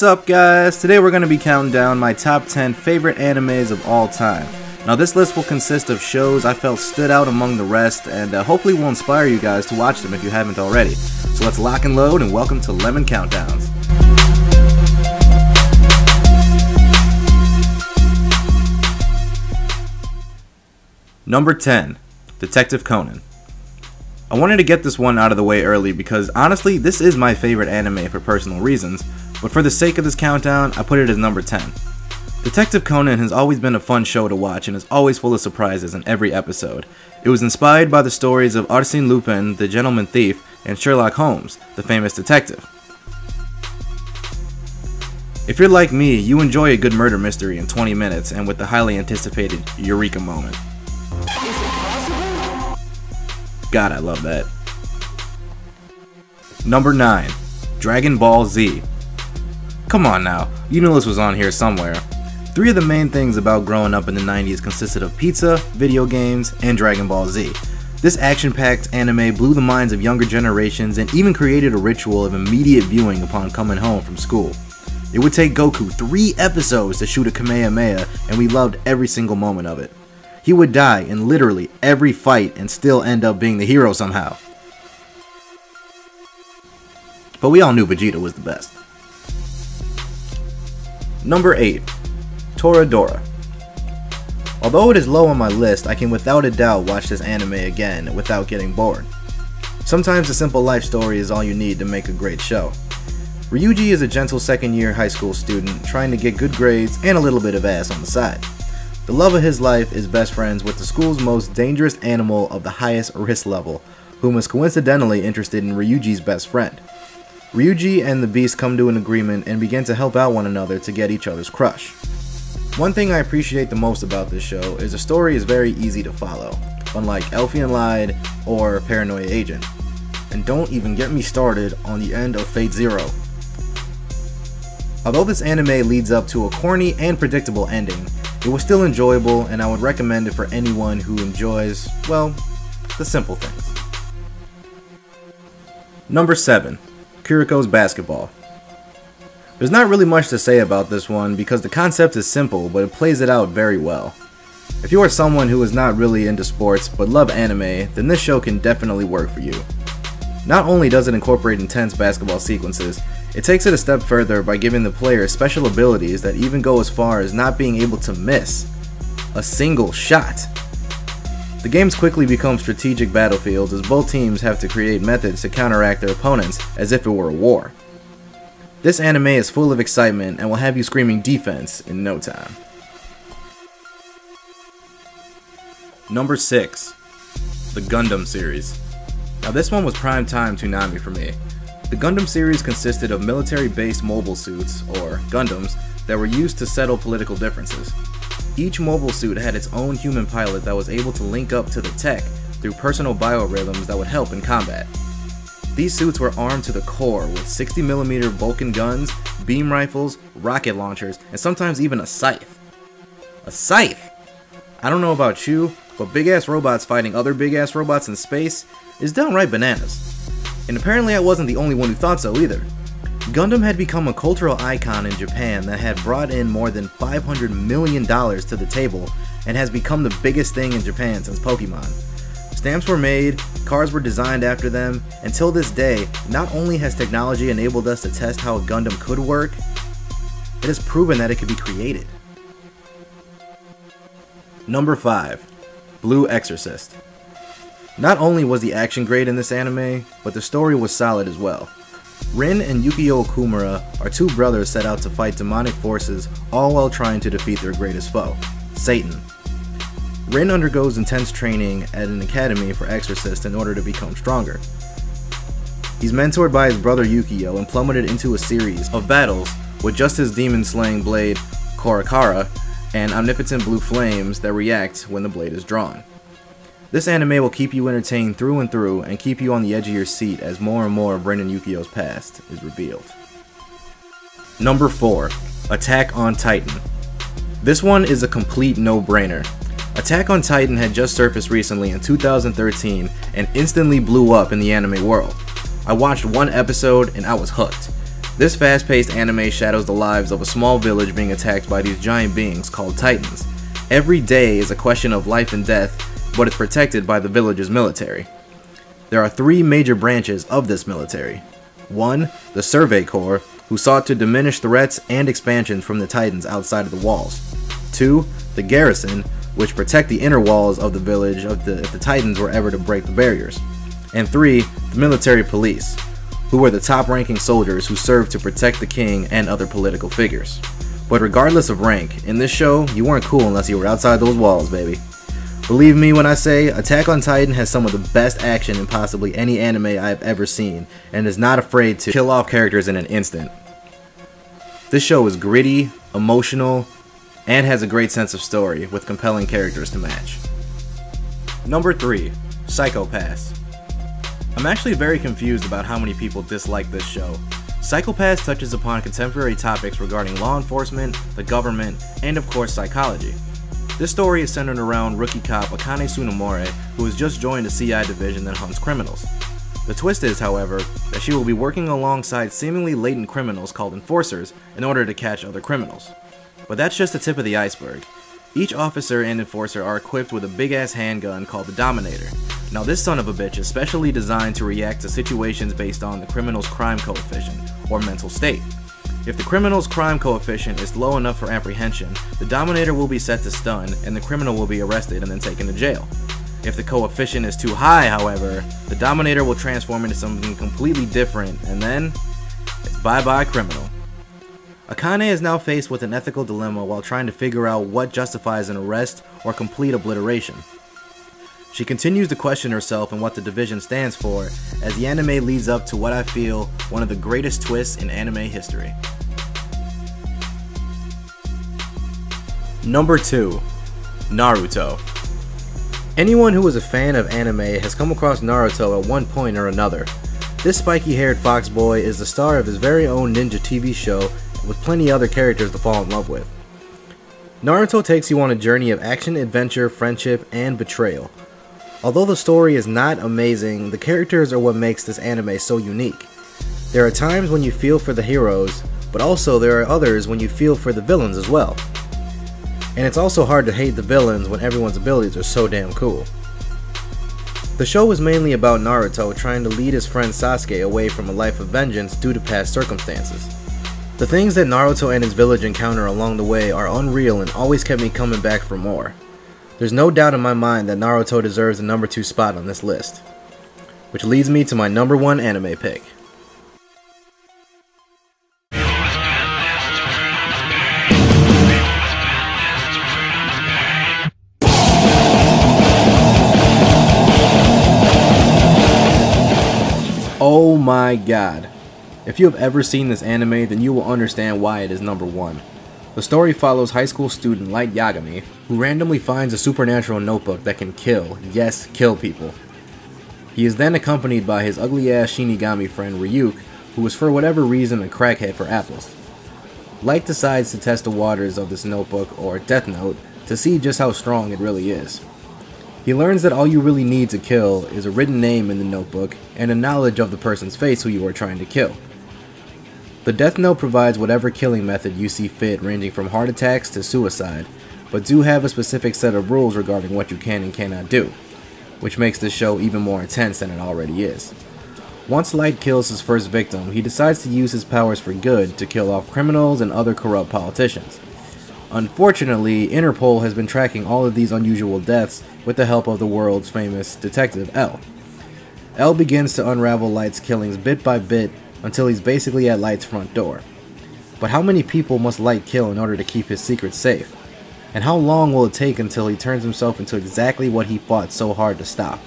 What's up, guys? Today we're going to be counting down my top 10 favorite animes of all time. Now this list will consist of shows I felt stood out among the rest, and hopefully will inspire you guys to watch them if you haven't already. So let's lock and load, and welcome to Lemon Countdowns. Number 10. Detective Conan. I wanted to get this one out of the way early because honestly, this is my favorite anime for personal reasons, but for the sake of this countdown, I put it as number 10. Detective Conan has always been a fun show to watch and is always full of surprises in every episode. It was inspired by the stories of Arsène Lupin, the gentleman thief, and Sherlock Holmes, the famous detective. If you're like me, you enjoy a good murder mystery in 20 minutes and with the highly anticipated Eureka moment. God, I love that. Number 9. Dragon Ball Z. Come on now, you knew this was on here somewhere. Three of the main things about growing up in the 90s consisted of pizza, video games, and Dragon Ball Z. This action-packed anime blew the minds of younger generations and even created a ritual of immediate viewing upon coming home from school. It would take Goku 3 episodes to shoot a Kamehameha, and we loved every single moment of it. He would die in literally every fight and still end up being the hero somehow. But we all knew Vegeta was the best. Number 8. Toradora. Although it is low on my list, I can without a doubt watch this anime again without getting bored. Sometimes a simple life story is all you need to make a great show. Ryuji is a gentle second-year high school student trying to get good grades and a little bit of ass on the side. The love of his life is best friends with the school's most dangerous animal of the highest risk level, whom is coincidentally interested in Ryuji's best friend. Ryuji and the Beast come to an agreement and begin to help out one another to get each other's crush. One thing I appreciate the most about this show is the story is very easy to follow, unlike Elfie Lied or Paranoia Agent. And don't even get me started on the end of Fate Zero. Although this anime leads up to a corny and predictable ending, it was still enjoyable and I would recommend it for anyone who enjoys, well, the simple things. Number 7. Kuriko's Basketball. There's not really much to say about this one because the concept is simple, but it plays it out very well. If you are someone who is not really into sports but love anime, then this show can definitely work for you. Not only does it incorporate intense basketball sequences, it takes it a step further by giving the player special abilities that even go as far as not being able to miss a single shot. The games quickly become strategic battlefields as both teams have to create methods to counteract their opponents as if it were a war. This anime is full of excitement and will have you screaming defense in no time. Number 6. The Gundam series. Now this one was primetime Toonami for me. The Gundam series consisted of military-based mobile suits, or Gundams, that were used to settle political differences. Each mobile suit had its own human pilot that was able to link up to the tech through personal biorhythms that would help in combat. These suits were armed to the core with 60mm Vulcan guns, beam rifles, rocket launchers, and sometimes even a scythe. A scythe! I don't know about you, but big-ass robots fighting other big-ass robots in space is downright bananas. And apparently I wasn't the only one who thought so either. Gundam had become a cultural icon in Japan that had brought in more than $500 million to the table and has become the biggest thing in Japan since Pokemon. Stamps were made, cars were designed after them, and till this day, not only has technology enabled us to test how a Gundam could work, it has proven that it could be created. Number 5. Blue Exorcist. Not only was the action great in this anime, but the story was solid as well. Rin and Yukio Okumura are two brothers set out to fight demonic forces, all while trying to defeat their greatest foe, Satan. Rin undergoes intense training at an academy for exorcists in order to become stronger. He's mentored by his brother Yukio and plummeted into a series of battles with just his demon-slaying blade, Korakara, and omnipotent blue flames that react when the blade is drawn. This anime will keep you entertained through and through and keep you on the edge of your seat as more and more of Rin and Yukio's past is revealed. Number 4. Attack on Titan. This one is a complete no-brainer. Attack on Titan had just surfaced recently in 2013 and instantly blew up in the anime world. I watched one episode and I was hooked. This fast-paced anime shadows the lives of a small village being attacked by these giant beings called Titans. Every day is a question of life and death, but it's protected by the village's military. There are three major branches of this military. 1. The Survey Corps, who sought to diminish threats and expansions from the Titans outside of the walls. 2. The Garrison, which protect the inner walls of the village if the Titans were ever to break the barriers. And 3. The Military Police, who were the top-ranking soldiers who served to protect the king and other political figures. But regardless of rank, in this show, you weren't cool unless you were outside those walls, baby. Believe me when I say, Attack on Titan has some of the best action in possibly any anime I've ever seen, and is not afraid to kill off characters in an instant. This show is gritty, emotional, and has a great sense of story, with compelling characters to match. Number 3. Psycho-Pass. I'm actually very confused about how many people dislike this show. Psycho-Pass touches upon contemporary topics regarding law enforcement, the government, and of course psychology. This story is centered around rookie cop Akane Tsunemori, who has just joined a CI division that hunts criminals. The twist is, however, that she will be working alongside seemingly latent criminals called enforcers in order to catch other criminals. But that's just the tip of the iceberg. Each officer and enforcer are equipped with a big-ass handgun called the Dominator. Now this son of a bitch is specially designed to react to situations based on the criminal's crime coefficient, or mental state. If the criminal's crime coefficient is low enough for apprehension, the Dominator will be set to stun, and the criminal will be arrested and then taken to jail. If the coefficient is too high, however, the Dominator will transform into something completely different, and then, it's bye-bye criminal. Akane is now faced with an ethical dilemma while trying to figure out what justifies an arrest or complete obliteration. She continues to question herself and what the division stands for, as the anime leads up to what I feel one of the greatest twists in anime history. Number 2. Naruto. Anyone who is a fan of anime has come across Naruto at one point or another. This spiky-haired fox boy is the star of his very own ninja TV show, with plenty other characters to fall in love with. Naruto takes you on a journey of action, adventure, friendship, and betrayal. Although the story is not amazing, the characters are what makes this anime so unique. There are times when you feel for the heroes, but also there are others when you feel for the villains as well. And it's also hard to hate the villains when everyone's abilities are so damn cool. The show is mainly about Naruto trying to lead his friend Sasuke away from a life of vengeance due to past circumstances. The things that Naruto and his village encounter along the way are unreal and always kept me coming back for more. There's no doubt in my mind that Naruto deserves the number 2 spot on this list. Which leads me to my number 1 anime pick. Oh my god. If you have ever seen this anime, then you will understand why it is number 1. The story follows high school student Light Yagami, who randomly finds a supernatural notebook that can kill, yes, kill people. He is then accompanied by his ugly-ass Shinigami friend Ryuk, who is for whatever reason a crackhead for apples. Light decides to test the waters of this notebook, or Death Note, to see just how strong it really is. He learns that all you really need to kill is a written name in the notebook and a knowledge of the person's face who you are trying to kill. The Death Note provides whatever killing method you see fit, ranging from heart attacks to suicide, but do have a specific set of rules regarding what you can and cannot do, which makes this show even more intense than it already is. Once Light kills his first victim, he decides to use his powers for good to kill off criminals and other corrupt politicians. Unfortunately, Interpol has been tracking all of these unusual deaths with the help of the world's famous detective L. L begins to unravel Light's killings bit by bit until he's basically at Light's front door. But how many people must Light kill in order to keep his secret safe? And how long will it take until he turns himself into exactly what he fought so hard to stop?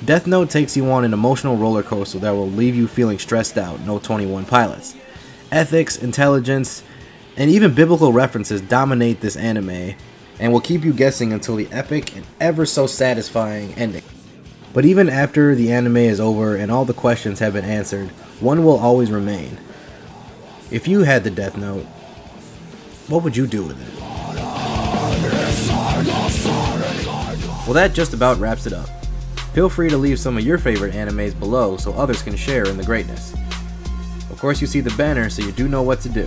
Death Note takes you on an emotional roller coaster that will leave you feeling stressed out, no 21 Pilots. Ethics, intelligence, and even biblical references dominate this anime and will keep you guessing until the epic and ever so satisfying ending. But even after the anime is over and all the questions have been answered, one will always remain. If you had the Death Note, what would you do with it? Well, that just about wraps it up. Feel free to leave some of your favorite animes below so others can share in the greatness. Of course you see the banner, so you do know what to do.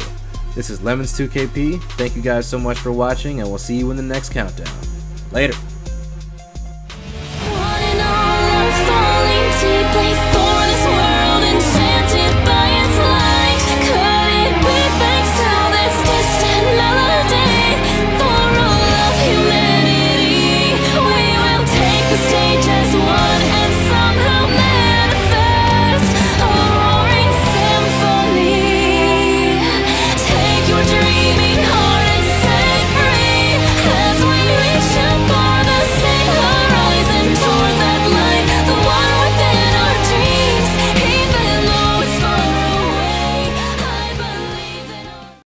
This is Lemons2KP, thank you guys so much for watching, and we'll see you in the next countdown. Later!